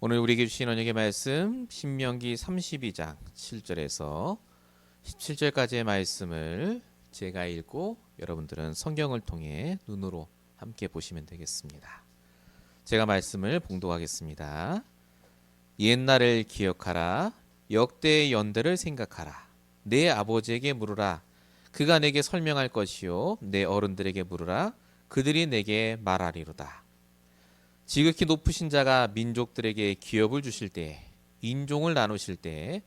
오늘 우리에게 주신 언약의 말씀 신명기 32장 7절에서 17절까지의 말씀을 제가 읽고 여러분들은 성경을 통해 눈으로 함께 보시면 되겠습니다. 제가 말씀을 봉독하겠습니다. 옛날을 기억하라. 역대의 연대를 생각하라. 내 아버지에게 물으라. 그가 내게 설명할 것이요 내 어른들에게 물으라. 그들이 내게 말하리로다. 지극히 높으신 자가 민족들에게 기업을 주실 때, 인종을 나누실 때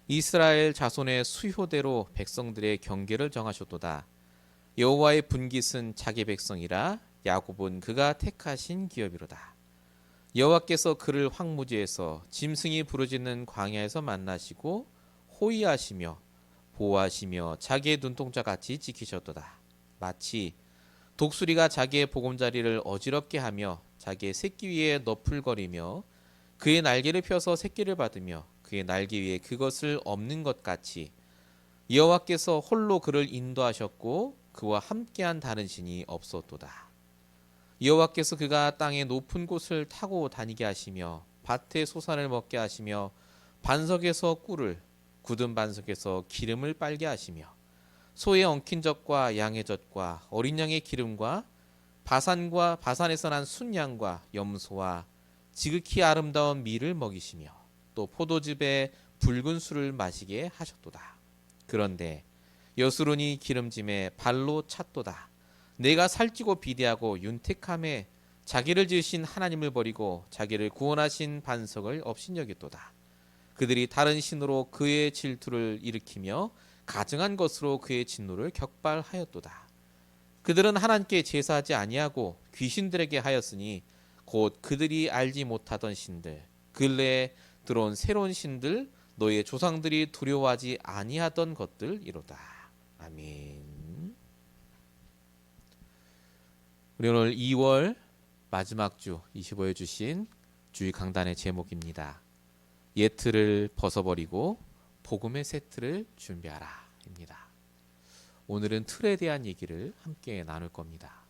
이스라엘 자손의 수효대로 백성들의 경계를 정하셨도다. 여호와의 분깃은 자기 백성이라. 야곱은 그가 택하신 기업이로다. 여호와께서 그를 황무지에서 짐승이 부르짖는 광야에서 만나시고 호위하시며 보호하시며 자기의 눈동자 같이 지키셨도다. 마치 독수리가 자기의 보금자리를 어지럽게 하며 자기의 새끼 위에 너풀거리며 그의 날개를 펴서 새끼를 받으며 그의 날개 위에 그것을 엎는 것 같이 여호와께서 홀로 그를 인도하셨고 그와 함께한 다른 신이 없었도다. 여호와께서 그가 땅의 높은 곳을 타고 다니게 하시며 밭의 소산을 먹게 하시며 반석에서 꿀을 굳은 반석에서 기름을 빨게 하시며 소의 엉킨 젖과 양의 젖과 어린 양의 기름과 바산에서 난 순양과 염소와 지극히 아름다운 밀을 먹이시며 또 포도즙에 붉은 술을 마시게 하셨도다. 그런데 여수론이 기름짐에 발로 찼도다. 내가 살찌고 비대하고 윤택함에 자기를 지으신 하나님을 버리고 자기를 구원하신 반석을 업신여겼도다. 그들이 다른 신으로 그의 질투를 일으키며 가증한 것으로 그의 진노를 격발하였도다. 그들은 하나님께 제사하지 아니하고 귀신들에게 하였으니 곧 그들이 알지 못하던 신들, 근래에 들어온 새로운 신들, 너의 조상들이 두려워하지 아니하던 것들이로다. 아멘. 우리 오늘 2월 마지막 주 25일 주신 주일 강단의 제목입니다. 옛틀을 벗어버리고 복음의 새 틀을 준비하라 입니다. 오늘은 틀에 대한 얘기를 함께 나눌 겁니다.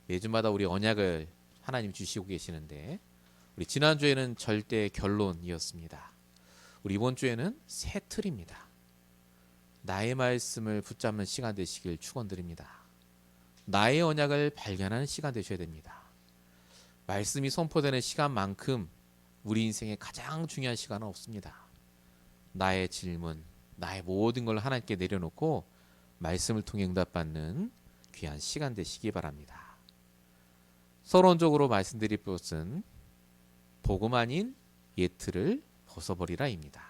매주마다 우리 언약을 하나님 주시고 계시는데 우리 지난주에는 절대 결론이었습니다. 우리 이번 주에는 새 틀입니다. 나의 말씀을 붙잡는 시간 되시길 축원드립니다. 나의 언약을 발견하는 시간 되셔야 됩니다. 말씀이 선포되는 시간만큼 우리 인생의 가장 중요한 시간은 없습니다. 나의 질문, 나의 모든 걸 하나님께 내려놓고 말씀을 통해 응답받는 귀한 시간 되시기 바랍니다. 서론적으로 말씀드릴 것은 복음 아닌 옛틀을 벗어버리라입니다.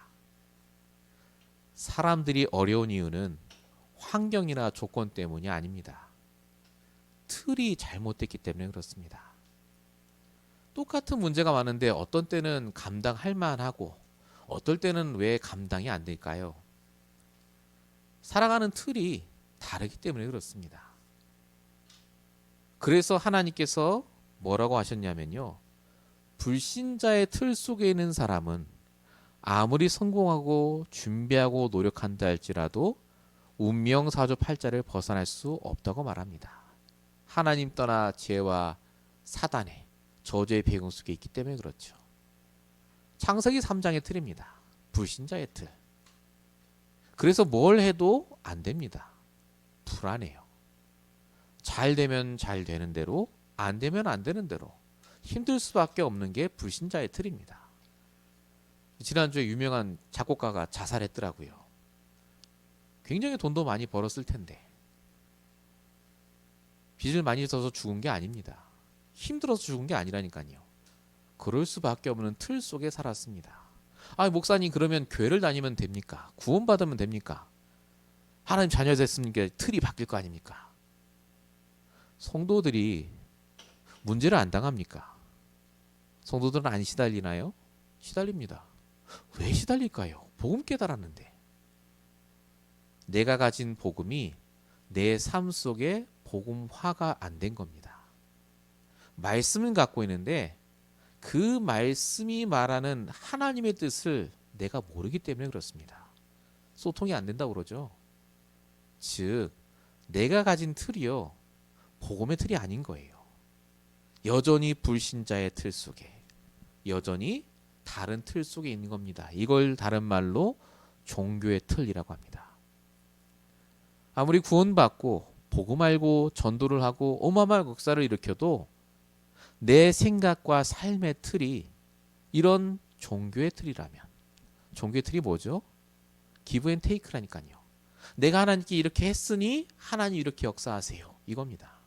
사람들이 어려운 이유는 환경이나 조건 때문이 아닙니다. 틀이 잘못됐기 때문에 그렇습니다. 똑같은 문제가 많은데 어떤 때는 감당할 만하고 어떨 때는 왜 감당이 안 될까요? 살아가는 틀이 다르기 때문에 그렇습니다. 그래서 하나님께서 뭐라고 하셨냐면요. 불신자의 틀 속에 있는 사람은 아무리 성공하고 준비하고 노력한다 할지라도 운명사조 팔자를 벗어날 수 없다고 말합니다. 하나님 떠나 죄와 사단의 저주의 배경 속에 있기 때문에 그렇죠. 창세기 3장의 틀입니다. 불신자의 틀. 그래서 뭘 해도 안 됩니다. 불안해요. 잘 되면 잘 되는 대로, 안 되면 안 되는 대로 힘들 수밖에 없는 게 불신자의 틀입니다. 지난주에 유명한 작곡가가 자살했더라고요. 굉장히 돈도 많이 벌었을 텐데 빚을 많이 져서 죽은 게 아닙니다. 힘들어서 죽은 게 아니라니까요. 그럴 수밖에 없는 틀 속에 살았습니다. 목사님 그러면 교회를 다니면 됩니까? 구원받으면 됩니까? 하나님 자녀 됐으니까 틀이 바뀔 거 아닙니까? 성도들이 문제를 안 당합니까? 성도들은 안 시달리나요? 시달립니다. 왜 시달릴까요? 복음 깨달았는데. 내가 가진 복음이 내 삶 속에 복음화가 안 된 겁니다. 말씀은 갖고 있는데 그 말씀이 말하는 하나님의 뜻을 내가 모르기 때문에 그렇습니다. 소통이 안 된다고 그러죠. 즉 내가 가진 틀이요 복음의 틀이 아닌 거예요. 여전히 불신자의 틀 속에, 여전히 다른 틀 속에 있는 겁니다. 이걸 다른 말로 종교의 틀이라고 합니다. 아무리 구원받고 복음 알고 전도를 하고 어마어마한 역사를 일으켜도 내 생각과 삶의 틀이 이런 종교의 틀이라면, 종교의 틀이 뭐죠? 기브 앤 테이크라니까요. 내가 하나님께 이렇게 했으니 하나님 이렇게 역사하세요. 이겁니다.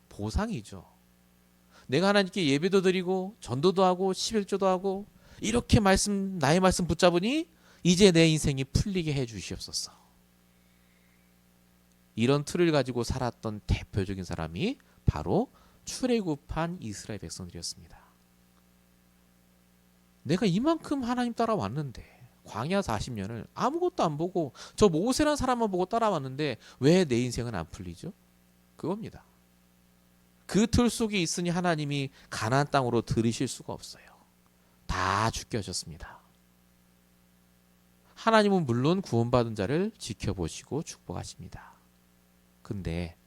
보상이죠. 내가 하나님께 예배도 드리고 전도도 하고 11조도 하고 이렇게 나의 말씀 붙잡으니 이제 내 인생이 풀리게 해 주시옵소서. 이런 틀을 가지고 살았던 대표적인 사람이 바로 출애굽한 이스라엘 백성들이었습니다. 내가 이만큼 하나님 따라왔는데 광야 40년을 아무것도 안 보고 저 모세라는 사람만 보고 따라왔는데 왜 내 인생은 안 풀리죠? 그겁니다. 그 틀 속에 있으니 하나님이 가나안 땅으로 들이실 수가 없어요. 다 죽게 하셨습니다. 하나님은 물론 구원받은 자를 지켜보시고 축복하십니다. 근데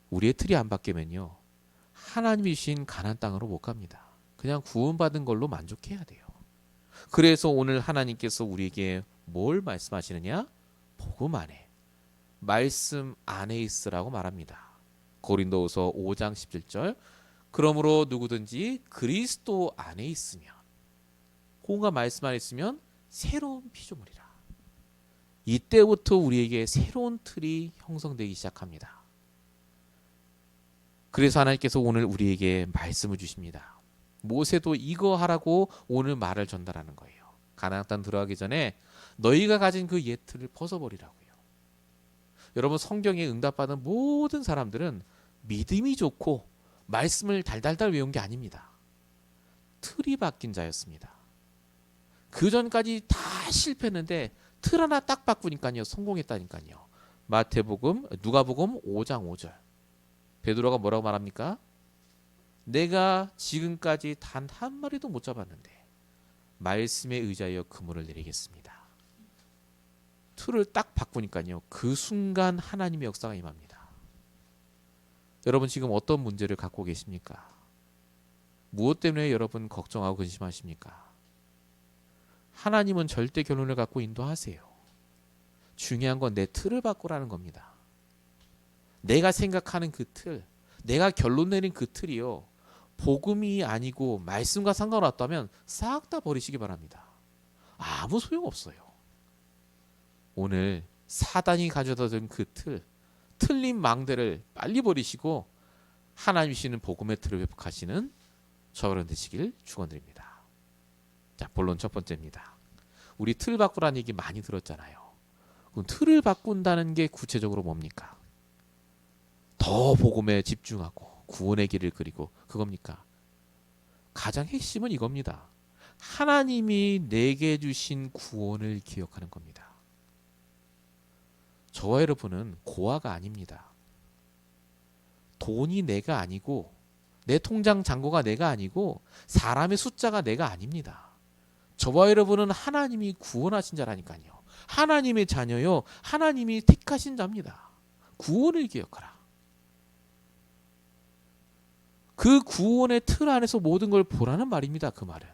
우리의 틀이 안 바뀌면요, 하나님이 주신 가나안 땅으로 못 갑니다. 그냥 구원받은 걸로 만족해야 돼요. 그래서 오늘 하나님께서 우리에게 뭘 말씀하시느냐? 복음 안에, 말씀 안에 있으라고 말합니다. 고린도후서 5장 17절, 그러므로 누구든지 그리스도 안에 있으면, 복음과 말씀 안에 있으면 새로운 피조물이라. 이때부터 우리에게 새로운 틀이 형성되기 시작합니다. 그래서 하나님께서 오늘 우리에게 말씀을 주십니다. 모세도 이거 하라고 오늘 말을 전달하는 거예요. 가나안 땅 들어가기 전에 너희가 가진 그 옛 틀을 벗어버리라고요. 여러분, 성경에 응답받은 모든 사람들은 믿음이 좋고 말씀을 달달달 외운 게 아닙니다. 틀이 바뀐 자였습니다. 그 전까지 다 실패했는데 틀 하나 딱 바꾸니까요, 성공했다니까요. 누가복음 5장 5절. 베드로가 뭐라고 말합니까? 내가 지금까지 단 한 마리도 못 잡았는데 말씀에 의지하여 그물을 내리겠습니다. 틀을 딱 바꾸니까요, 그 순간 하나님의 역사가 임합니다. 여러분, 지금 어떤 문제를 갖고 계십니까? 무엇 때문에 여러분 걱정하고 근심하십니까? 하나님은 절대 결론을 갖고 인도하세요. 중요한 건 내 틀을 바꾸라는 겁니다. 내가 생각하는 그 틀, 내가 결론 내린 그 틀이요, 복음이 아니고 말씀과 상관없다면 싹 다 버리시기 바랍니다. 아무 소용없어요. 오늘 사단이 가져다 준 그 틀, 틀린 망대를 빨리 버리시고 하나님 주시는 복음의 틀을 회복하시는 저런 되시길 축원드립니다. 자, 본론 첫 번째입니다. 우리 틀 바꾸라는 얘기 많이 들었잖아요. 그럼 틀을 바꾼다는 게 구체적으로 뭡니까? 더 복음에 집중하고 구원의 길을 그리고 그겁니까? 가장 핵심은 이겁니다. 하나님이 내게 주신 구원을 기억하는 겁니다. 저와 여러분은 고아가 아닙니다. 돈이 내가 아니고 내 통장 잔고가 내가 아니고 사람의 숫자가 내가 아닙니다. 저와 여러분은 하나님이 구원하신 자라니까요. 하나님의 자녀요, 하나님이 택하신 자입니다. 구원을 기억하라. 그 구원의 틀 안에서 모든 걸 보라는 말입니다. 그 말은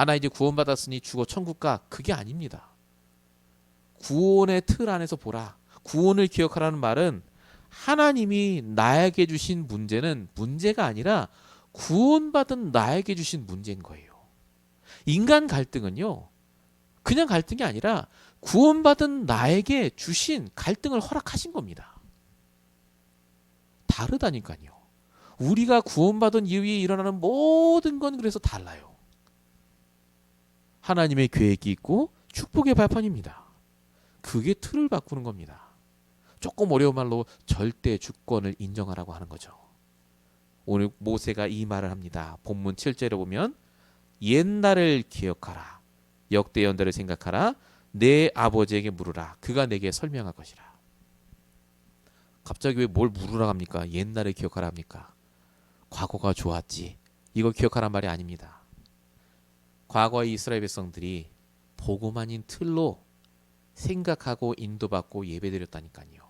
나 이제 구원받았으니 죽어 천국 가, 그게 아닙니다. 구원의 틀 안에서 보라. 구원을 기억하라는 말은 하나님이 나에게 주신 문제는 문제가 아니라 구원받은 나에게 주신 문제인 거예요. 인간 갈등은요, 그냥 갈등이 아니라 구원받은 나에게 주신 갈등을 허락하신 겁니다. 다르다니까요. 우리가 구원받은 이후에 일어나는 모든 건 그래서 달라요. 하나님의 계획이 있고 축복의 발판입니다. 그게 틀을 바꾸는 겁니다. 조금 어려운 말로 절대 주권을 인정하라고 하는 거죠. 오늘 모세가 이 말을 합니다. 본문 7절에 보면 옛날을 기억하라. 역대 연대를 생각하라. 내 아버지에게 물으라. 그가 내게 설명할 것이라. 갑자기 왜 뭘 물으라 합니까? 옛날을 기억하라 합니까? 과거가 좋았지. 이거 기억하란 말이 아닙니다. 과거의 이스라엘 백성들이 복음 아닌 틀로 생각하고 인도받고 예배드렸다니까요.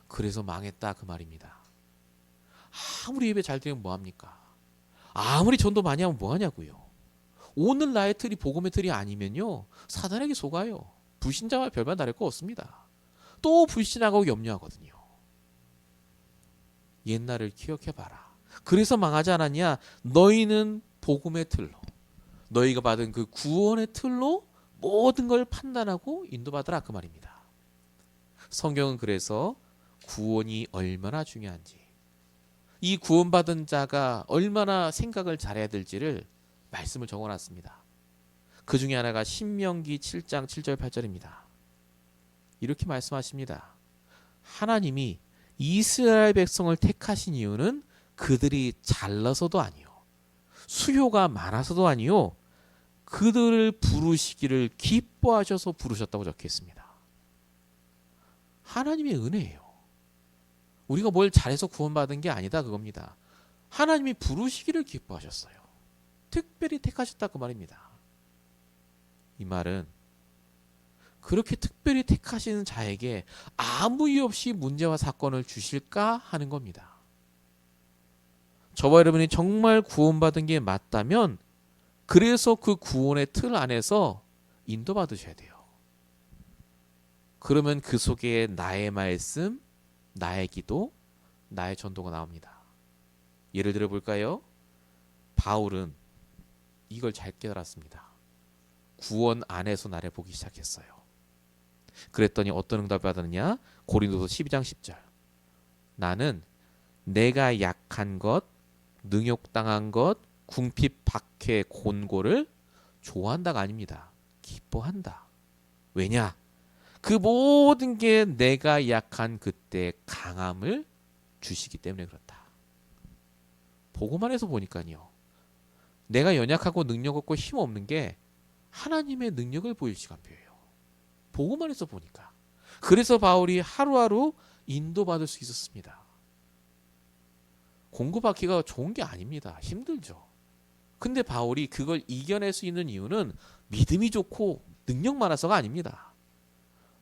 그래서 망했다, 그 말입니다. 아무리 예배 잘 드리면 뭐합니까? 아무리 전도 많이 하면 뭐하냐고요. 오늘 나의 틀이 복음의 틀이 아니면요, 사단에게 속아요. 불신자와 별반 다를 거 없습니다. 또 불신하고 염려하거든요. 옛날을 기억해봐라. 그래서 망하지 않았냐? 너희는 복음의 틀로, 너희가 받은 그 구원의 틀로 모든 걸 판단하고 인도받으라, 그 말입니다. 성경은 그래서 구원이 얼마나 중요한지, 이 구원받은 자가 얼마나 생각을 잘해야 될지를 말씀을 적어놨습니다. 그 중에 하나가 신명기 7장 7절 8절입니다. 이렇게 말씀하십니다. 하나님이 이스라엘 백성을 택하신 이유는 그들이 잘나서도 아니요, 수요가 많아서도 아니요, 그들을 부르시기를 기뻐하셔서 부르셨다고 적혀 있습니다. 하나님의 은혜예요. 우리가 뭘 잘해서 구원받은 게 아니다, 그겁니다. 하나님이 부르시기를 기뻐하셨어요. 특별히 택하셨다, 그 말입니다. 이 말은 그렇게 특별히 택하시는 자에게 아무 이유 없이 문제와 사건을 주실까 하는 겁니다. 저와 여러분이 정말 구원받은 게 맞다면 그래서 그 구원의 틀 안에서 인도받으셔야 돼요. 그러면 그 속에 나의 말씀, 나의 기도, 나의 전도가 나옵니다. 예를 들어 볼까요? 바울은 이걸 잘 깨달았습니다. 구원 안에서 나를 보기 시작했어요. 그랬더니 어떤 응답을 받았느냐? 고린도서 12장 10절. 나는 내가 약한 것, 능욕당한 것, 궁핍, 박해, 곤고를 좋아한다가 아닙니다. 기뻐한다. 왜냐? 그 모든 게 내가 약한 그때 강함을 주시기 때문에 그렇다. 복음 안에서 보니까요, 내가 연약하고 능력 없고 힘 없는 게 하나님의 능력을 보일 시간표예요. 복음 안에서 보니까. 그래서 바울이 하루하루 인도받을 수 있었습니다. 공고받기가 좋은 게 아닙니다. 힘들죠. 근데 바울이 그걸 이겨낼 수 있는 이유는 믿음이 좋고 능력 많아서가 아닙니다.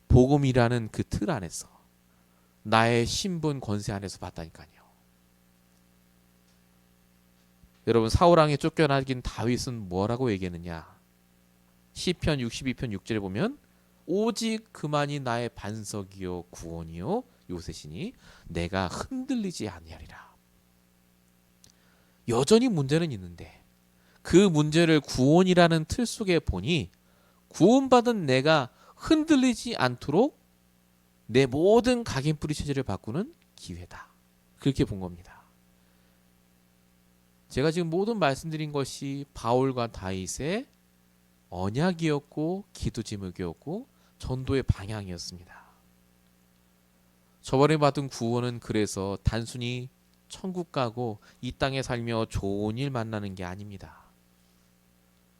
복음이라는 그 틀 안에서, 나의 신분 권세 안에서 봤다니까요. 여러분, 사울왕에 쫓겨나긴 다윗은 뭐라고 얘기했느냐? 시편 62편 6절에 보면 오직 그만이 나의 반석이요 구원이요 요새시니 내가 흔들리지 아니하리라. 여전히 문제는 있는데 그 문제를 구원이라는 틀 속에 보니 구원받은 내가 흔들리지 않도록 내 모든 각인뿌리 체질을 바꾸는 기회다. 그렇게 본 겁니다. 제가 지금 모든 말씀드린 것이 바울과 다윗의 언약이었고 기도 제목이었고 전도의 방향이었습니다. 저번에 받은 구원은 그래서 단순히 천국 가고 이 땅에 살며 좋은 일 만나는 게 아닙니다.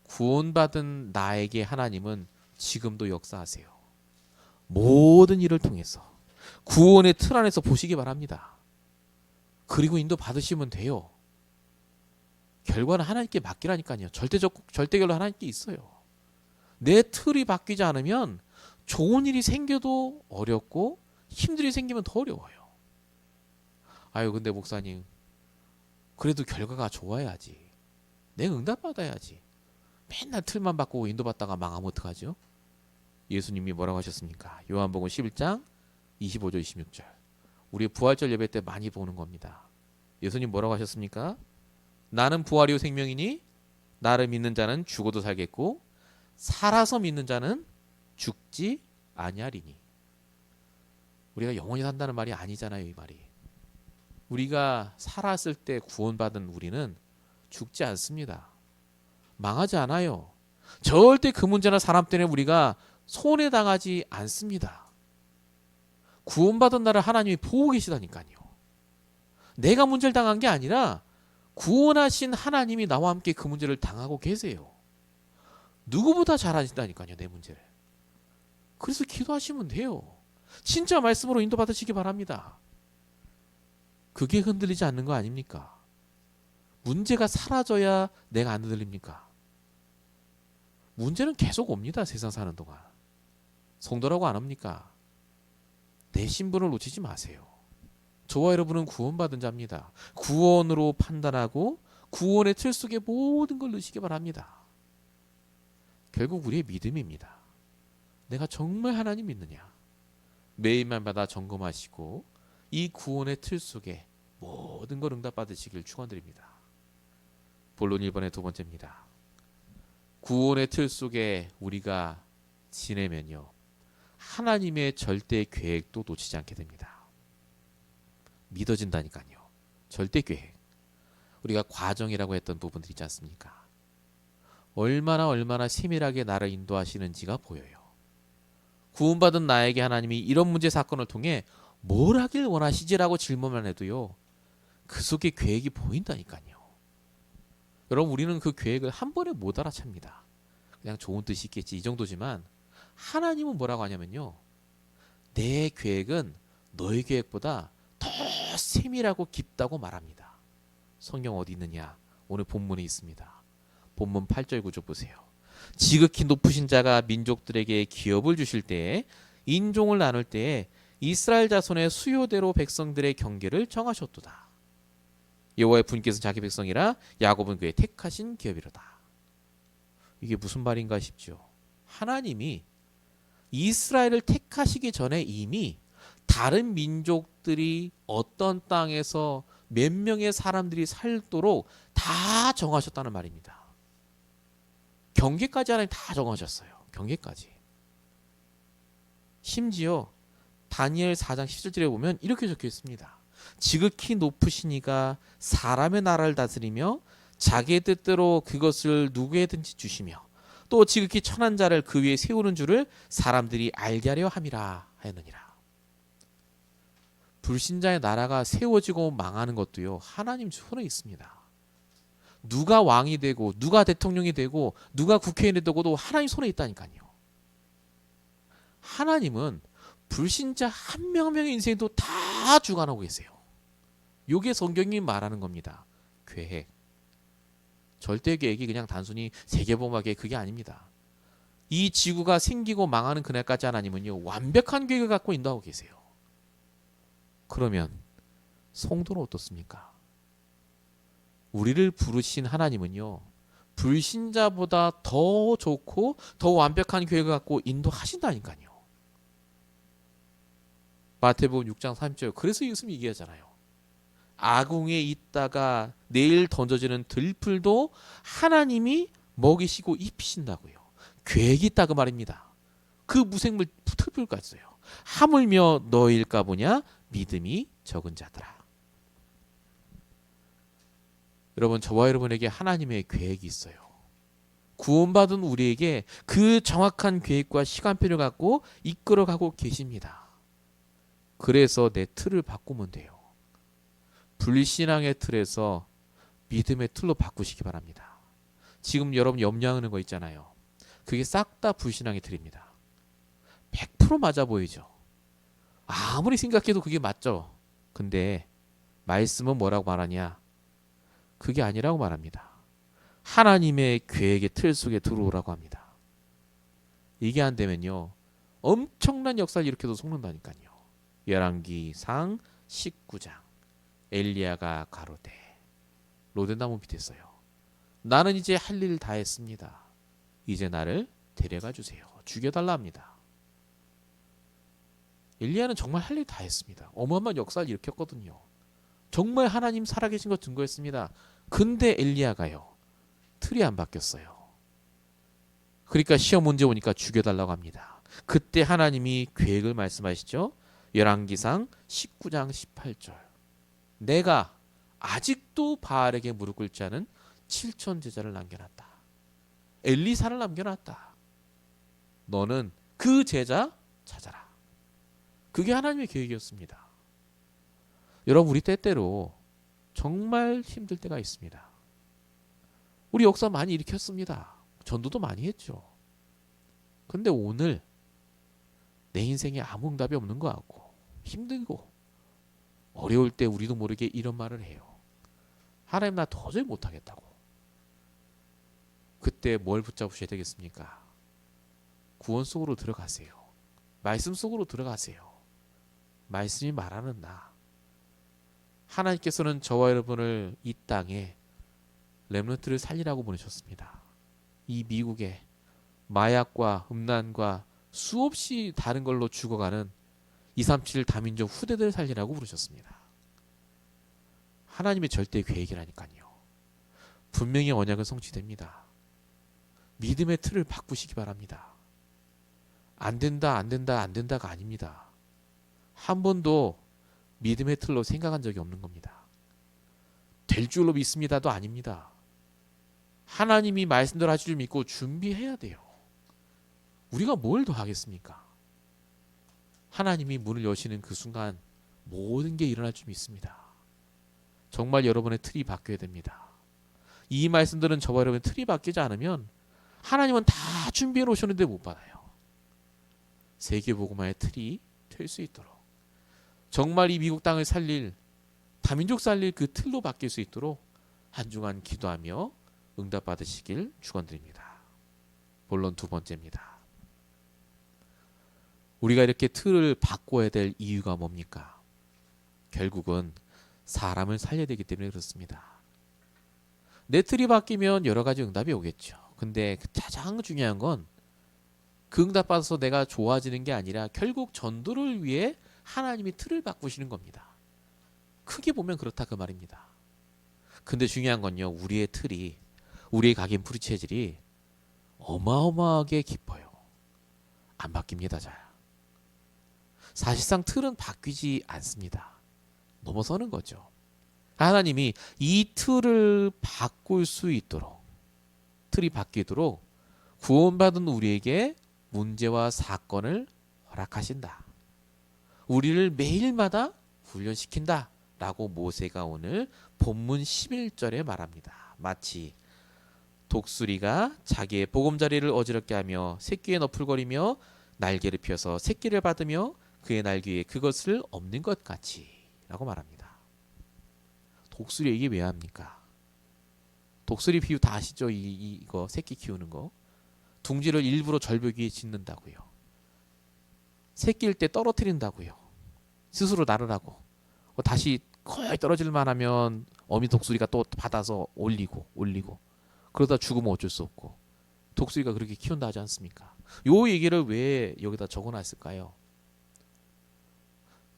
구원받은 나에게 하나님은 지금도 역사하세요. 모든 일을 통해서 구원의 틀 안에서 보시기 바랍니다. 그리고 인도 받으시면 돼요. 결과는 하나님께 맡기라니까요. 절대결로 하나님께 있어요. 내 틀이 바뀌지 않으면 좋은 일이 생겨도 어렵고 힘들이 생기면 더 어려워요. 아유, 근데 목사님, 그래도 결과가 좋아야지. 내가 응답받아야지. 맨날 틀만 바꾸고 인도받다가 망하면 어떡하죠? 예수님이 뭐라고 하셨습니까? 요한복음 11장 25절 26절. 우리 부활절 예배 때 많이 보는 겁니다. 예수님 뭐라고 하셨습니까? 나는 부활이요 생명이니 나를 믿는 자는 죽어도 살겠고 살아서 믿는 자는 죽지 아니하리니. 우리가 영원히 산다는 말이 아니잖아요, 이 말이. 우리가 살았을 때 구원받은 우리는 죽지 않습니다. 망하지 않아요. 절대 그 문제나 사람 때문에 우리가 손해당하지 않습니다. 구원받은 나를 하나님이 보고 계시다니까요. 내가 문제를 당한 게 아니라 구원하신 하나님이 나와 함께 그 문제를 당하고 계세요. 누구보다 잘 아신다니까요, 내 문제를. 그래서 기도하시면 돼요. 진짜 말씀으로 인도받으시기 바랍니다. 그게 흔들리지 않는 거 아닙니까? 문제가 사라져야 내가 안 흔들립니까? 문제는 계속 옵니다, 세상 사는 동안. 성도라고 안 합니까? 내 신분을 놓치지 마세요. 저와 여러분은 구원받은 자입니다. 구원으로 판단하고 구원의 틀 속에 모든 걸 넣으시기 바랍니다. 결국 우리의 믿음입니다. 내가 정말 하나님 믿느냐? 매일마다 점검하시고 이 구원의 틀 속에 모든 걸 응답받으시길 축원드립니다. 본론 1번의 두 번째입니다. 구원의 틀 속에 우리가 지내면요, 하나님의 절대 계획도 놓치지 않게 됩니다. 믿어진다니까요. 절대 계획. 우리가 과정이라고 했던 부분들이 있지 않습니까? 얼마나 세밀하게 나를 인도하시는지가 보여요. 구원받은 나에게 하나님이 이런 문제 사건을 통해 뭘 하길 원하시지라고 질문만 해도요, 그 속에 계획이 보인다니까요. 여러분, 우리는 그 계획을 한 번에 못 알아챕니다. 그냥 좋은 뜻이 있겠지 이 정도지만, 하나님은 뭐라고 하냐면요, 내 계획은 너의 계획보다 더 세밀하고 깊다고 말합니다. 성경 어디 있느냐? 오늘 본문에 있습니다. 본문 8절 9절 보세요. 지극히 높으신 자가 민족들에게 기업을 주실 때에, 인종을 나눌 때에 이스라엘 자손의 수요대로 백성들의 경계를 정하셨도다. 여호와의 분께서는 자기 백성이라 야곱은 그의 택하신 기업이로다. 이게 무슨 말인가 싶죠. 하나님이 이스라엘을 택하시기 전에 이미 다른 민족들이 어떤 땅에서 몇 명의 사람들이 살도록 다 정하셨다는 말입니다. 경계까지 하나님 다 정하셨어요. 경계까지. 심지어 다니엘 4장 17절에 보면 이렇게 적혀 있습니다. 지극히 높으신 이가 사람의 나라를 다스리며 자기의 뜻대로 그것을 누구에든지 주시며 또 지극히 천한 자를 그 위에 세우는 줄을 사람들이 알게 하려 함이라 하였느니라. 불신자의 나라가 세워지고 망하는 것도요, 하나님 손에 있습니다. 누가 왕이 되고 누가 대통령이 되고 누가 국회의원이 되고도 하나님 손에 있다니까요. 하나님은 불신자 한 명 한 명의 인생도 다 주관하고 계세요. 이게 성경이 말하는 겁니다. 계획. 절대 계획이 그냥 단순히 세계보험학의 그게 아닙니다. 이 지구가 생기고 망하는 그날까지 하나님은요, 완벽한 계획을 갖고 인도하고 계세요. 그러면 성도는 어떻습니까? 우리를 부르신 하나님은요, 불신자보다 더 좋고 더 완벽한 계획을 갖고 인도하신다니까요. 마태복음 6장 3절. 그래서 예수님이 얘기하잖아요. 아궁이에 있다가 내일 던져지는 들풀도 하나님이 먹이시고 입히신다고요. 계획이 있다 그 말입니다. 그 무생물 들풀까지요. 하물며 너일까 보냐 믿음이 적은 자들아. 여러분, 저와 여러분에게 하나님의 계획이 있어요. 구원받은 우리에게 그 정확한 계획과 시간표를 갖고 이끌어가고 계십니다. 그래서 내 틀을 바꾸면 돼요. 불신앙의 틀에서 믿음의 틀로 바꾸시기 바랍니다. 지금 여러분 염려하는 거 있잖아요. 그게 싹 다 불신앙의 틀입니다. 100% 맞아 보이죠. 아무리 생각해도 그게 맞죠. 근데 말씀은 뭐라고 말하냐? 그게 아니라고 말합니다. 하나님의 계획의 틀 속에 들어오라고 합니다. 이게 안 되면요, 엄청난 역사를 일으켜도 속는다니까요. 열왕기상 19장. 엘리야가 가로되 로덴나무 밑에 있어요. 나는 이제 할 일 다 했습니다. 이제 나를 데려가 주세요. 죽여달라 합니다. 엘리야는 정말 할 일 다 했습니다. 어마어마한 역사를 일으켰거든요. 정말 하나님 살아계신 것 증거했습니다. 근데 엘리야가요, 틀이 안 바뀌었어요. 그러니까 시험 문제 오니까 죽여달라고 합니다. 그때 하나님이 계획을 말씀하시죠. 열왕기상 19장 18절. 내가 아직도 바알에게 무릎 꿇지 않은 7천 제자를 남겨놨다. 엘리사를 남겨놨다. 너는 그 제자 찾아라. 그게 하나님의 계획이었습니다. 여러분, 우리 때때로 정말 힘들 때가 있습니다. 우리 역사 많이 일으켰습니다. 전도도 많이 했죠. 근데 오늘 내 인생에 아무 응답이 없는 것 같고 힘들고 어려울 때 우리도 모르게 이런 말을 해요. 하나님, 나 도저히 못하겠다고. 그때 뭘 붙잡으셔야 되겠습니까? 구원 속으로 들어가세요. 말씀 속으로 들어가세요. 말씀이 말하는 나. 하나님께서는 저와 여러분을 이 땅에 렘넌트를 살리라고 보내셨습니다. 이 미국에 마약과 음란과 수없이 다른 걸로 죽어가는 237 다민족 후대들을 살리라고 부르셨습니다. 하나님의 절대 계획이라니까요. 분명히 언약은 성취됩니다. 믿음의 틀을 바꾸시기 바랍니다. 안 된다, 안 된다, 안 된다가 아닙니다. 한 번도 믿음의 틀로 생각한 적이 없는 겁니다. 될 줄로 믿습니다도 아닙니다. 하나님이 말씀대로 하실 줄 믿고 준비해야 돼요. 우리가 뭘 더 하겠습니까? 하나님이 문을 여시는 그 순간 모든 게 일어날 줄 믿습니다. 정말 여러분의 틀이 바뀌어야 됩니다. 이 말씀들은 저와 여러분의 틀이 바뀌지 않으면 하나님은 다 준비해 놓으셨는데 못 받아요. 세계복음화의 틀이 될 수 있도록 정말 이 미국 땅을 살릴 다민족 살릴 그 틀로 바뀔 수 있도록 한 주간 기도하며 응답받으시길 축원드립니다. 본론 두 번째입니다. 우리가 이렇게 틀을 바꿔야 될 이유가 뭡니까? 결국은 사람을 살려야 되기 때문에 그렇습니다. 내 틀이 바뀌면 여러 가지 응답이 오겠죠. 근데 가장 중요한 건 그 응답 받아서 내가 좋아지는 게 아니라 결국 전도를 위해 하나님이 틀을 바꾸시는 겁니다. 크게 보면 그렇다 그 말입니다. 근데 중요한 건요, 우리의 틀이, 우리의 각인 프리 체질이 어마어마하게 깊어요. 안 바뀝니다. 잘. 사실상 틀은 바뀌지 않습니다. 넘어서는 거죠. 하나님이 이 틀을 바꿀 수 있도록, 틀이 바뀌도록 구원받은 우리에게 문제와 사건을 허락하신다. 우리를 매일마다 훈련시킨다 라고 모세가 오늘 본문 11절에 말합니다. 마치 독수리가 자기의 보금자리를 어지럽게 하며 새끼에 너풀거리며 날개를 펴서 새끼를 받으며 그의 날개 위에 그것을 엎는 것 같이 라고 말합니다. 독수리 얘기 왜 합니까? 독수리 비유 다 아시죠? 이거 새끼 키우는 거. 둥지를 일부러 절벽 위에 짓는다고요. 새끼일 때 떨어뜨린다고요. 스스로 나르라고. 다시 거의 떨어질만 하면 어미 독수리가 또 받아서 올리고 그러다 죽으면 어쩔 수 없고. 독수리가 그렇게 키운다 하지 않습니까? 요 얘기를 왜 여기다 적어놨을까요?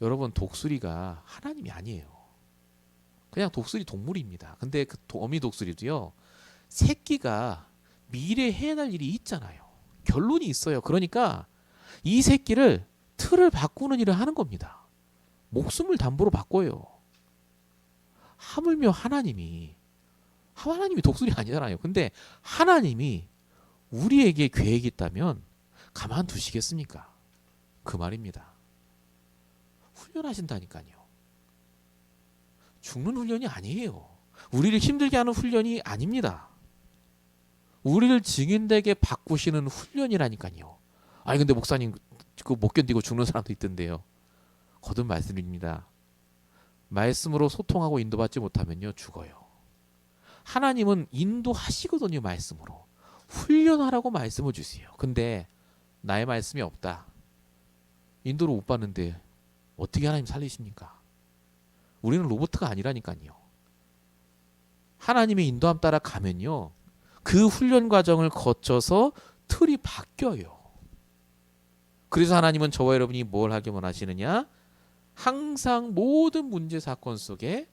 여러분, 독수리가 하나님이 아니에요. 그냥 독수리 동물입니다. 근데 그 어미 독수리도요, 새끼가 미래에 해야 할 일이 있잖아요. 결론이 있어요. 그러니까 이 새끼를 틀을 바꾸는 일을 하는 겁니다. 목숨을 담보로 바꿔요. 하물며 하나님이 독수리 아니잖아요. 근데 하나님이 우리에게 계획이 있다면 가만두시겠습니까? 그 말입니다. 훈련하신다니까요. 죽는 훈련이 아니에요. 우리를 힘들게 하는 훈련이 아닙니다. 우리를 증인되게 바꾸시는 훈련이라니까요. 아니 근데 목사님 그거 못 견디고 죽는 사람도 있던데요. 거듭 말씀드립니다. 말씀으로 소통하고 인도받지 못하면요, 죽어요. 하나님은 인도하시거든요. 말씀으로. 훈련하라고 말씀을 주세요. 근데 나의 말씀이 없다. 인도를 못 받는데 어떻게 하나님 살리십니까? 우리는 로봇가 아니라니까요. 하나님의 인도함 따라 가면요, 그 훈련 과정을 거쳐서 틀이 바뀌어요. 그래서 하나님은 저와 여러분이 뭘 하기 원하시느냐? 항상 모든 문제 사건 속에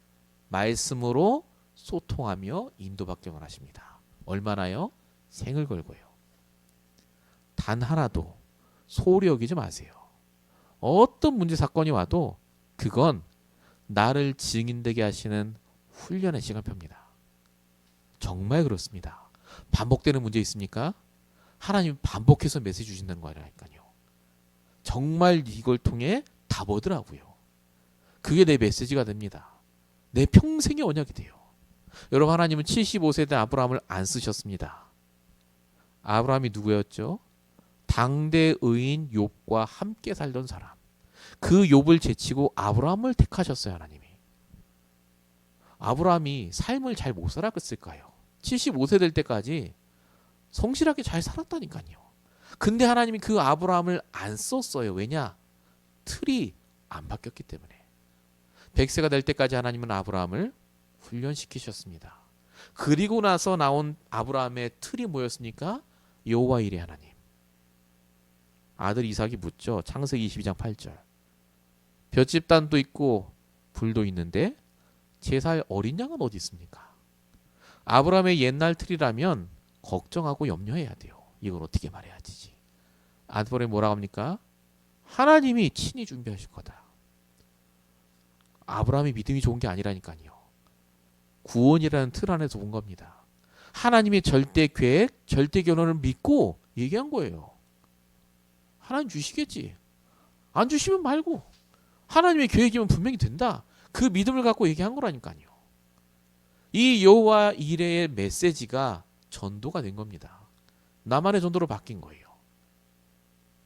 말씀으로 소통하며 인도받기 원하십니다. 얼마나요? 생을 걸고요. 단 하나도 소홀히 여기지 마세요. 어떤 문제 사건이 와도 그건 나를 증인되게 하시는 훈련의 시간표입니다. 정말 그렇습니다. 반복되는 문제 있습니까? 하나님 반복해서 메시지 주신다는 거라니까요. 정말 이걸 통해 답 얻으라고요. 그게 내 메시지가 됩니다. 내 평생의 언약이 돼요. 여러분, 하나님은 75세 된 아브라함을 안 쓰셨습니다. 아브라함이 누구였죠? 당대 의인 욥과 함께 살던 사람. 그 욥을 제치고 아브라함을 택하셨어요. 하나님이. 아브라함이 삶을 잘 못 살았을까요? 75세 될 때까지 성실하게 잘 살았다니까요. 근데 하나님이 그 아브라함을 안 썼어요. 왜냐? 틀이 안 바뀌었기 때문에. 100세가 될 때까지 하나님은 아브라함을 훈련시키셨습니다. 그리고 나서 나온 아브라함의 틀이 뭐였습니까? 여호와 이레 하나님. 아들 이삭이 묻죠. 창세기 22장 8절. 볏집단도 있고 불도 있는데 제사할 어린 양은 어디 있습니까? 아브라함의 옛날 틀이라면 걱정하고 염려해야 돼요. 이걸 어떻게 말해야 지지? 아드볼에 뭐라고 합니까? 하나님이 친히 준비하실 거다. 아브라함이 믿음이 좋은 게 아니라니까요. 구원이라는 틀 안에서 본 겁니다. 하나님의 절대 계획, 절대 결론을 믿고 얘기한 거예요. 하나님 주시겠지. 안 주시면 말고. 하나님의 계획이면 분명히 된다. 그 믿음을 갖고 얘기한 거라니까요. 이 여호와 이레의 메시지가 전도가 된 겁니다. 나만의 전도로 바뀐 거예요.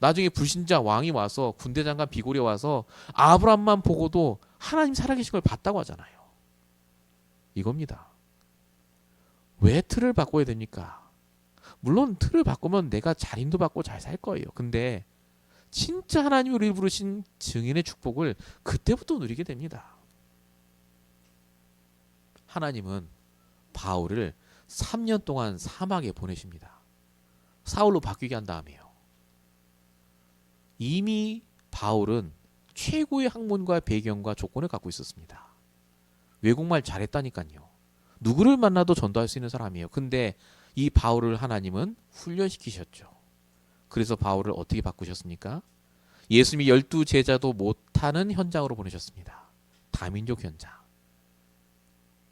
나중에 불신자 왕이 와서 군대장관 비고리 와서 아브라함만 보고도 하나님 살아계신 걸 봤다고 하잖아요. 이겁니다. 왜 틀을 바꿔야 됩니까? 물론 틀을 바꾸면 내가 잘 인도받고 잘 살 거예요. 근데 진짜 하나님이 우리를 부르신 증인의 축복을 그때부터 누리게 됩니다. 하나님은 바울을 3년 동안 사막에 보내십니다. 사울로 바뀌게 한 다음에요. 이미 바울은 최고의 학문과 배경과 조건을 갖고 있었습니다. 외국말 잘했다니까요. 누구를 만나도 전도할 수 있는 사람이에요. 근데 이 바울을 하나님은 훈련시키셨죠. 그래서 바울을 어떻게 바꾸셨습니까? 예수님이 12제자도 못하는 현장으로 보내셨습니다. 다민족 현장.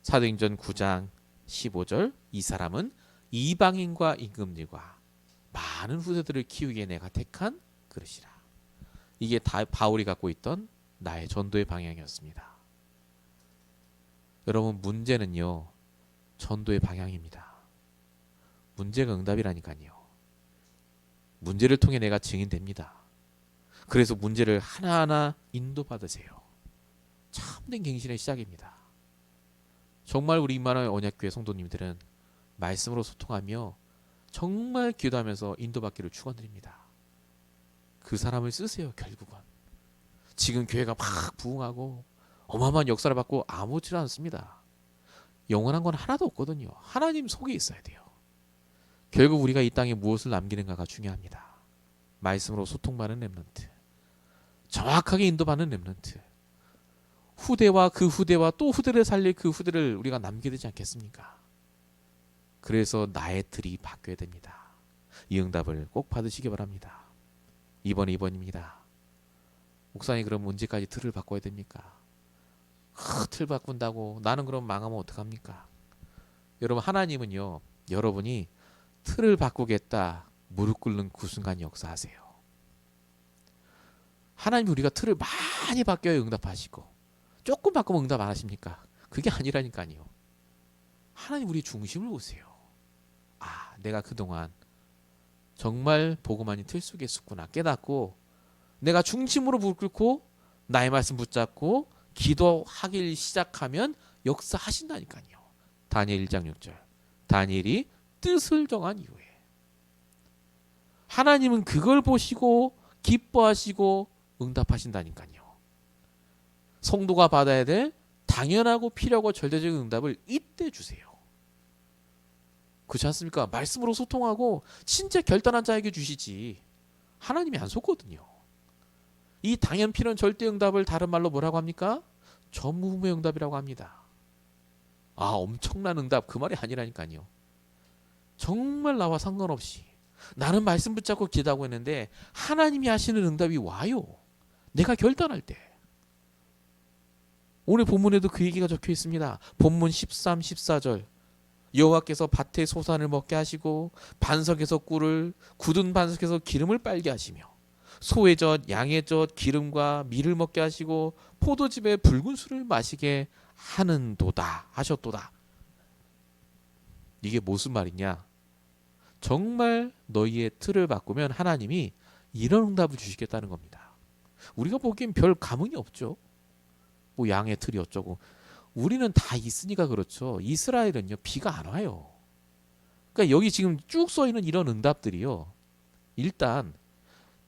사도행전 9장 15절 이 사람은 이방인과 임금들과 많은 후대들을 키우기에 내가 택한 그릇이라. 이게 다 바울이 갖고 있던 나의 전도의 방향이었습니다. 여러분 문제는요. 전도의 방향입니다. 문제가 응답이라니까요. 문제를 통해 내가 증인됩니다. 그래서 문제를 하나하나 인도받으세요. 참된 갱신의 시작입니다. 정말 우리 임마누엘 언약교회 성도님들은 말씀으로 소통하며 정말 기도하면서 인도받기를 축원드립니다. 그 사람을 쓰세요. 결국은 지금 교회가 막 부흥하고 어마어마한 역사를 받고 아무렇지도 않습니다. 영원한 건 하나도 없거든요. 하나님 속에 있어야 돼요. 결국 우리가 이 땅에 무엇을 남기는가가 중요합니다. 말씀으로 소통받는 렘넌트, 정확하게 인도받는 렘넌트, 후대와 그 후대와 또 후대를 살릴 그 후대를 우리가 남게 되지 않겠습니까? 그래서 나의 틀이 바뀌어야 됩니다. 이 응답을 꼭 받으시기 바랍니다. 2번입니다. 목사님 그럼 언제까지 틀을 바꿔야 됩니까? 틀 바꾼다고 나는 그럼 망하면 어떡합니까? 여러분 하나님은요. 여러분이 틀을 바꾸겠다 무릎 꿇는 그 순간 역사하세요. 하나님 우리가 틀을 많이 바뀌어야 응답하시고 조금 바꾸면 응답 안 하십니까? 그게 아니라니까요. 하나님 우리 중심을 보세요. 아 내가 그동안 정말 복음만이 틀 속에 있었구나 깨닫고 내가 중심으로 무릎 꿇고 나의 말씀 붙잡고 기도하길 시작하면 역사하신다니까요. 다니엘 1장 6절 다니엘이 뜻을 정한 이후에 하나님은 그걸 보시고 기뻐하시고 응답하신다니까요. 성도가 받아야 될 당연하고 필요하고 절대적인 응답을 이때 주세요. 그렇지 않습니까? 말씀으로 소통하고 진짜 결단한 자에게 주시지 하나님이 안 속거든요. 이 당연 필요한 절대 응답을 다른 말로 뭐라고 합니까? 전무후무의 응답이라고 합니다. 아 엄청난 응답 그 말이 아니라니까요. 정말 나와 상관없이 나는 말씀 붙잡고 기도하고 있는데 하나님이 하시는 응답이 와요. 내가 결단할 때. 오늘 본문에도 그 얘기가 적혀 있습니다. 본문 13, 14절 여호와께서 밭에 소산을 먹게 하시고 반석에서 꿀을 굳은 반석에서 기름을 빨게 하시며 소의 젖, 양의 젖, 기름과 밀을 먹게 하시고 포도즙에 붉은 술을 마시게 하는도다 하셨도다. 이게 무슨 말이냐? 정말 너희의 틀을 바꾸면 하나님이 이런 응답을 주시겠다는 겁니다. 우리가 보기엔 별 감흥이 없죠. 뭐 양의 틀이 어쩌고. 우리는 다 있으니까 그렇죠. 이스라엘은요 비가 안 와요. 그러니까 여기 지금 쭉 써 있는 이런 응답들이요. 일단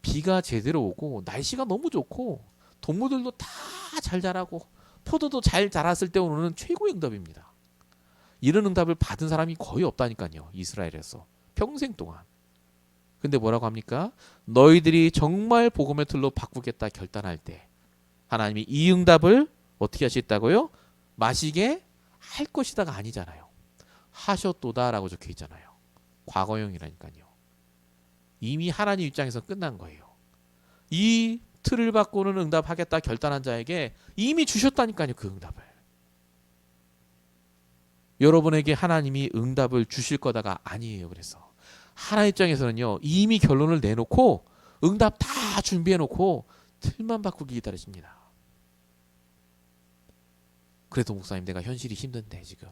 비가 제대로 오고 날씨가 너무 좋고 동물들도 다 잘 자라고 포도도 잘 자랐을 때 오는 최고의 응답입니다. 이런 응답을 받은 사람이 거의 없다니까요. 이스라엘에서 평생 동안. 근데 뭐라고 합니까? 너희들이 정말 복음의 틀로 바꾸겠다 결단할 때 하나님이 이 응답을 어떻게 하시겠다고요? 마시게 할 것이다가 아니잖아요. 하셨도다라고 적혀 있잖아요. 과거형이라니까요. 이미 하나님 입장에서 끝난 거예요. 이 틀을 바꾸는 응답하겠다 결단한 자에게 이미 주셨다니까요. 그 응답을. 여러분에게 하나님이 응답을 주실 거다가 아니에요. 그래서 하나님 입장에서는요. 이미 결론을 내놓고 응답 다 준비해놓고 틀만 바꾸기 기다리십니다. 그래도 목사님 내가 현실이 힘든데 지금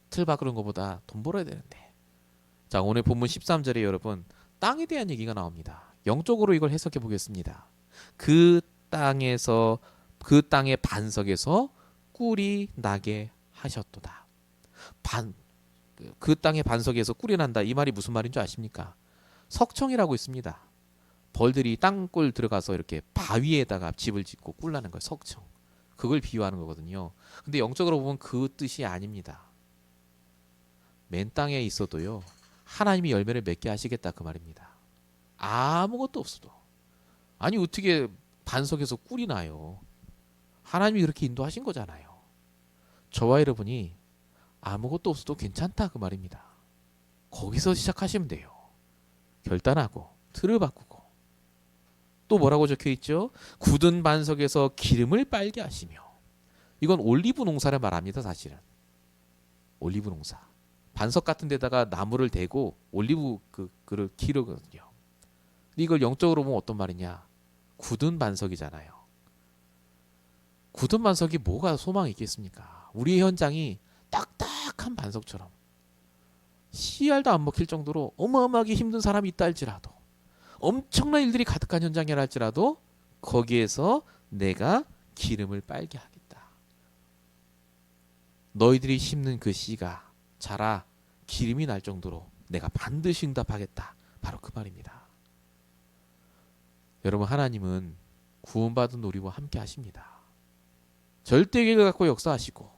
틀 바꾸는 것보다 돈 벌어야 되는데. 자, 오늘 본문 13절에 여러분 땅에 대한 얘기가 나옵니다. 영적으로 이걸 해석해 보겠습니다. 그 땅에서 그 땅의 반석에서 꿀이 나게 하셨도다. 그 땅의 반석에서 꿀이 난다. 이 말이 무슨 말인 줄 아십니까? 석청이라고 있습니다. 벌들이 땅굴 들어가서 이렇게 바위에다가 집을 짓고 꿀 나는 거예요. 석청. 그걸 비유하는 거거든요. 근데 영적으로 보면 그 뜻이 아닙니다. 맨 땅에 있어도요. 하나님이 열매를 맺게 하시겠다 그 말입니다. 아무것도 없어도. 아니 어떻게 반석에서 꿀이 나요. 하나님이 그렇게 인도하신 거잖아요. 저와 여러분이 아무것도 없어도 괜찮다 그 말입니다. 거기서 시작하시면 돼요. 결단하고 틀을 바꾸고. 또 뭐라고 적혀 있죠? 굳은 반석에서 기름을 빨게 하시며. 이건 올리브 농사를 말합니다. 사실은. 올리브 농사. 반석 같은 데다가 나무를 대고 올리브 그를 기르거든요. 이걸 영적으로 보면 어떤 말이냐? 굳은 반석이잖아요. 굳은 반석이 뭐가 소망이 있겠습니까? 우리의 현장이 딱딱한 반석처럼 씨알도 안 먹힐 정도로 어마어마하게 힘든 사람이 있다 할지라도 엄청난 일들이 가득한 현장이라 할지라도 거기에서 내가 기름을 빨게 하겠다. 너희들이 심는 그 씨가 자라 기름이 날 정도로 내가 반드시 응답하겠다. 바로 그 말입니다. 여러분 하나님은 구원받은 우리와 함께 하십니다. 절대계를 갖고 역사하시고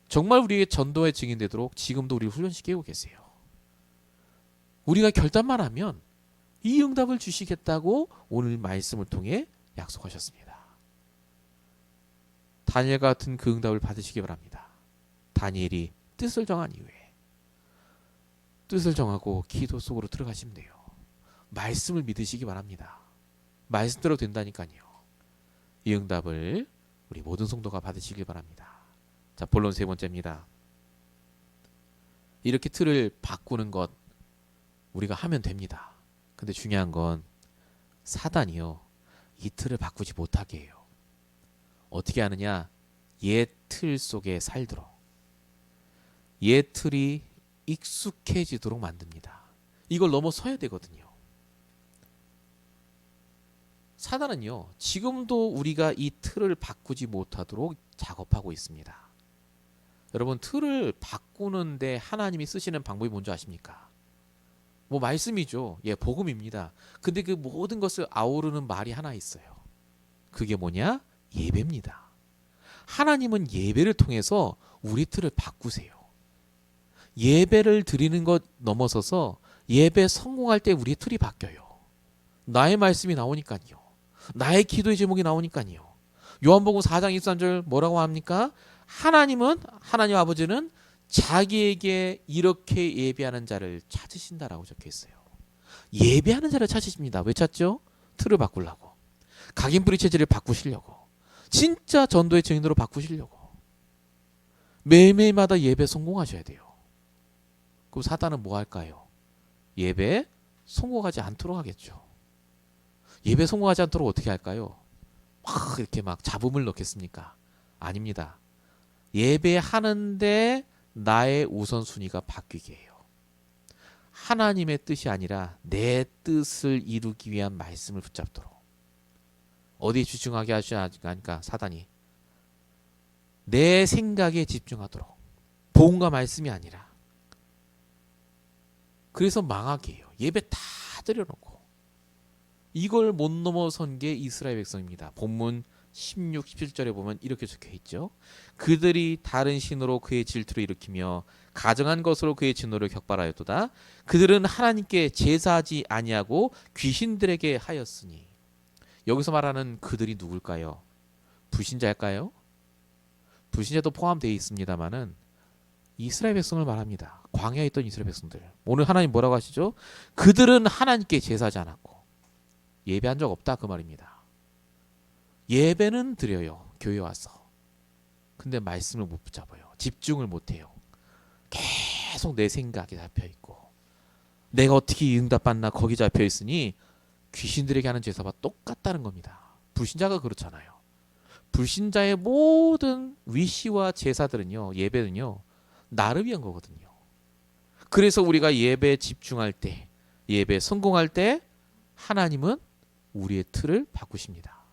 정말 우리에게 전도의 증인 되도록 지금도 우리를 훈련시키고 계세요. 우리가 결단만 하면 이 응답을 주시겠다고 오늘 말씀을 통해 약속하셨습니다. 다니엘 같은 그 응답을 받으시기 바랍니다. 다니엘이 뜻을 정한 이후에 뜻을 정하고 기도 속으로 들어가시면 돼요. 말씀을 믿으시기 바랍니다. 말씀대로 된다니까요. 이 응답을 우리 모든 성도가 받으시길 바랍니다. 자, 본론 세 번째입니다. 이렇게 틀을 바꾸는 것 우리가 하면 됩니다. 근데 중요한 건 사단이요. 이 틀을 바꾸지 못하게 해요. 어떻게 하느냐? 옛 틀 속에 살도록. 옛 틀이 익숙해지도록 만듭니다. 이걸 넘어서야 되거든요. 사단은요. 지금도 우리가 이 틀을 바꾸지 못하도록 작업하고 있습니다. 여러분 틀을 바꾸는데 하나님이 쓰시는 방법이 뭔지 아십니까? 뭐 말씀이죠. 예, 복음입니다. 근데 그 모든 것을 아우르는 말이 하나 있어요. 그게 뭐냐? 예배입니다. 하나님은 예배를 통해서 우리 틀을 바꾸세요. 예배를 드리는 것 넘어서서 예배 성공할 때 우리의 틀이 바뀌어요. 나의 말씀이 나오니까요. 나의 기도의 제목이 나오니까요. 요한복음 4장 23절 뭐라고 합니까? 하나님 아버지는 자기에게 이렇게 예배하는 자를 찾으신다라고 적혀 있어요. 예배하는 자를 찾으십니다. 왜 찾죠? 틀을 바꾸려고. 각인뿌리 체질을 바꾸시려고. 진짜 전도의 증인으로 바꾸시려고. 매일매일마다 예배 성공하셔야 돼요. 그럼 사단은 뭐 할까요? 예배 성공하지 않도록 하겠죠. 예배 성공하지 않도록 어떻게 할까요? 막 이렇게 막 잡음을 넣겠습니까? 아닙니다. 예배하는데 나의 우선순위가 바뀌게 해요. 하나님의 뜻이 아니라 내 뜻을 이루기 위한 말씀을 붙잡도록. 어디에 집중하게 하시니까 사단이 내 생각에 집중하도록. 복음과 말씀이 아니라. 그래서 망하게 해요. 예배 다 드려놓고. 이걸 못 넘어선 게 이스라엘 백성입니다. 본문 16, 17절에 보면 이렇게 적혀 있죠. 그들이 다른 신으로 그의 질투를 일으키며 가정한 것으로 그의 진노를 격발하였도다. 그들은 하나님께 제사하지 아니하고 귀신들에게 하였으니. 여기서 말하는 그들이 누굴까요? 불신자일까요? 불신자도 포함되어 있습니다만은 이스라엘 백성을 말합니다. 광야에 있던 이스라엘 백성들. 오늘 하나님 뭐라고 하시죠? 그들은 하나님께 제사하지 않았고 예배한 적 없다 그 말입니다. 예배는 드려요. 교회 와서. 근데 말씀을 못 붙잡아요. 집중을 못해요. 계속 내 생각에 잡혀있고 내가 어떻게 응답받나 거기 잡혀있으니 귀신들에게 하는 제사와 똑같다는 겁니다. 불신자가 그렇잖아요. 불신자의 모든 위시와 제사들은요, 예배는요, 나를 위한 거거든요. 그래서 우리가 예배에 집중할 때, 예배에 성공할 때 하나님은 우리의 틀을 바꾸십니다.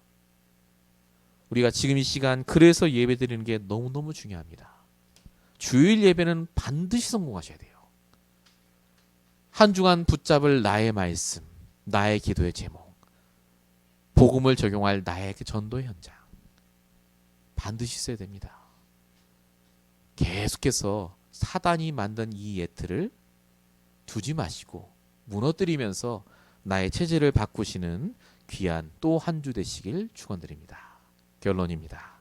우리가 지금 이 시간 그래서 예배 드리는 게 너무너무 중요합니다. 주일 예배는 반드시 성공하셔야 돼요. 한 주간 붙잡을 나의 말씀, 나의 기도의 제목, 복음을 적용할 나의 전도의 현장 반드시 있어야 됩니다. 계속해서 사단이 만든 이 예틀을 두지 마시고 무너뜨리면서 나의 체질을 바꾸시는 귀한 또 한 주 되시길 축원드립니다. 결론입니다.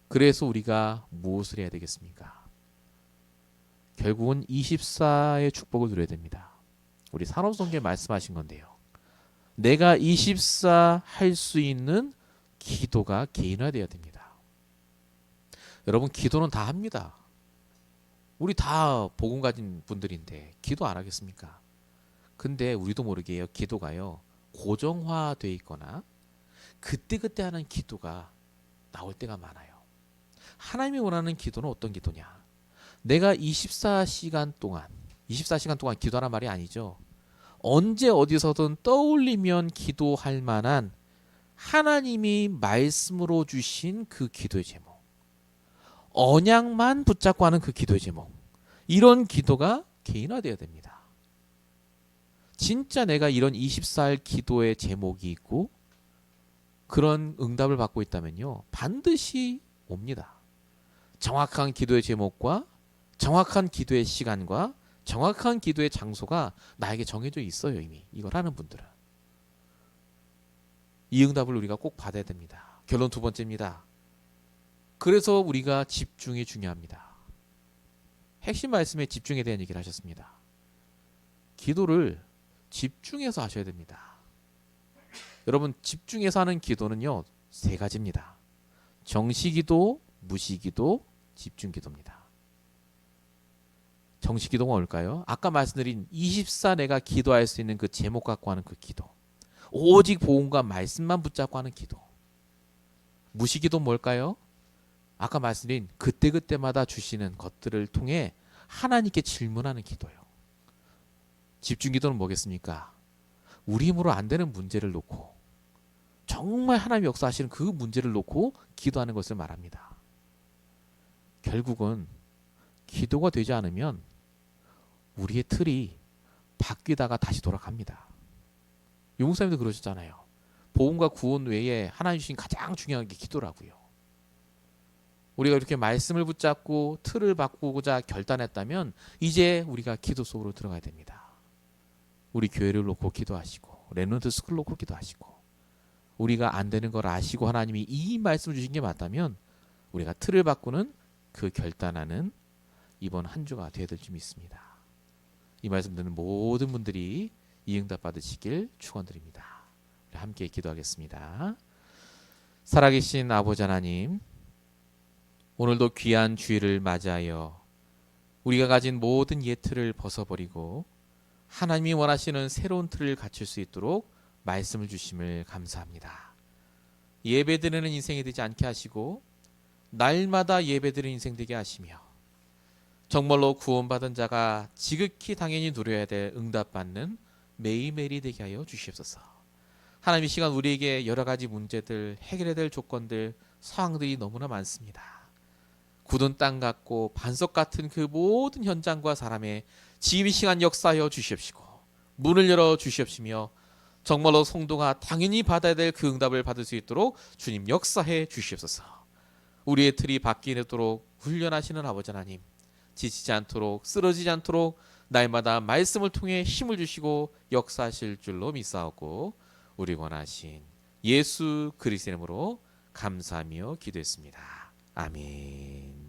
그래서 우리가 무엇을 해야 되겠습니까? 결국은 24의 축복을 누려야 됩니다. 우리 산업성경에 말씀하신 건데요. 내가 24 할 수 있는 기도가 개인화되어야 됩니다. 여러분 기도는 다 합니다. 우리 다 복음 가진 분들인데 기도 안 하겠습니까? 근데 우리도 모르게요. 기도가요. 고정화되어 있거나 그때그때 하는 기도가 나올 때가 많아요. 하나님이 원하는 기도는 어떤 기도냐? 내가 24시간 동안 기도하란 말이 아니죠. 언제 어디서든 떠올리면 기도할 만한 하나님이 말씀으로 주신 그 기도의 제목, 언약만 붙잡고 하는 그 기도의 제목, 이런 기도가 개인화되어야 됩니다. 진짜 내가 이런 24일 기도의 제목이 있고 그런 응답을 받고 있다면요, 반드시 옵니다. 정확한 기도의 제목과 정확한 기도의 시간과 정확한 기도의 장소가 나에게 정해져 있어요. 이미 이걸 하는 분들은 이 응답을 우리가 꼭 받아야 됩니다. 결론 두 번째입니다. 그래서 우리가 집중이 중요합니다. 핵심 말씀에 집중에 대한 얘기를 하셨습니다. 기도를 집중해서 하셔야 됩니다. 여러분 집중해서 하는 기도는요, 세 가지입니다. 정시기도, 무시기도, 집중기도입니다. 정시기도가 뭘까요? 아까 말씀드린 24 내가 기도할 수 있는 그 제목 갖고 하는 그 기도, 오직 복음과 말씀만 붙잡고 하는 기도. 무시기도 뭘까요? 아까 말씀드린 그때그때마다 주시는 것들을 통해 하나님께 질문하는 기도요. 집중기도는 뭐겠습니까? 우리 힘으로 안 되는 문제를 놓고 정말 하나님이 역사하시는 그 문제를 놓고 기도하는 것을 말합니다. 결국은 기도가 되지 않으면 우리의 틀이 바뀌다가 다시 돌아갑니다. 용사님도 그러셨잖아요. 복음과 구원 외에 하나님 주신 가장 중요한 게 기도라고요. 우리가 이렇게 말씀을 붙잡고 틀을 바꾸고자 결단했다면 이제 우리가 기도 속으로 들어가야 됩니다. 우리 교회를 놓고 기도하시고 렘넌트 스쿨 놓고 기도하시고 우리가 안 되는 걸 아시고 하나님이 이 말씀을 주신 게 맞다면 우리가 틀을 바꾸는 그 결단하는 이번 한 주가 되어야 될 줄 믿습니다. 이 말씀 듣는 모든 분들이 이 응답 받으시길 축원드립니다. 우리 함께 기도하겠습니다. 살아계신 아버지 하나님, 오늘도 귀한 주일을 맞이하여 우리가 가진 모든 옛틀을 벗어버리고 하나님이 원하시는 새로운 틀을 갖출 수 있도록 말씀을 주심을 감사합니다. 예배드리는 인생이 되지 않게 하시고 날마다 예배드리는 인생 되게 하시며 정말로 구원받은 자가 지극히 당연히 누려야 될 응답받는 매일매일이 되게 하여 주시옵소서. 하나님 이 시간 우리에게 여러 가지 문제들, 해결해야 될 조건들, 상황들이 너무나 많습니다. 굳은 땅 같고 반석 같은 그 모든 현장과 사람의 지금 이 시간 역사하여 주시옵시고 문을 열어 주시옵시며 정말로 성도가 당연히 받아야 될 그 응답을 받을 수 있도록 주님 역사해 주시옵소서. 우리의 틀이 바뀌도록 훈련하시는 아버지 하나님, 지치지 않도록 쓰러지지 않도록 날마다 말씀을 통해 힘을 주시고 역사하실 줄로 믿사오고 우리 원하신 예수 그리스도의 이름으로 감사하며 기도했습니다. 아멘.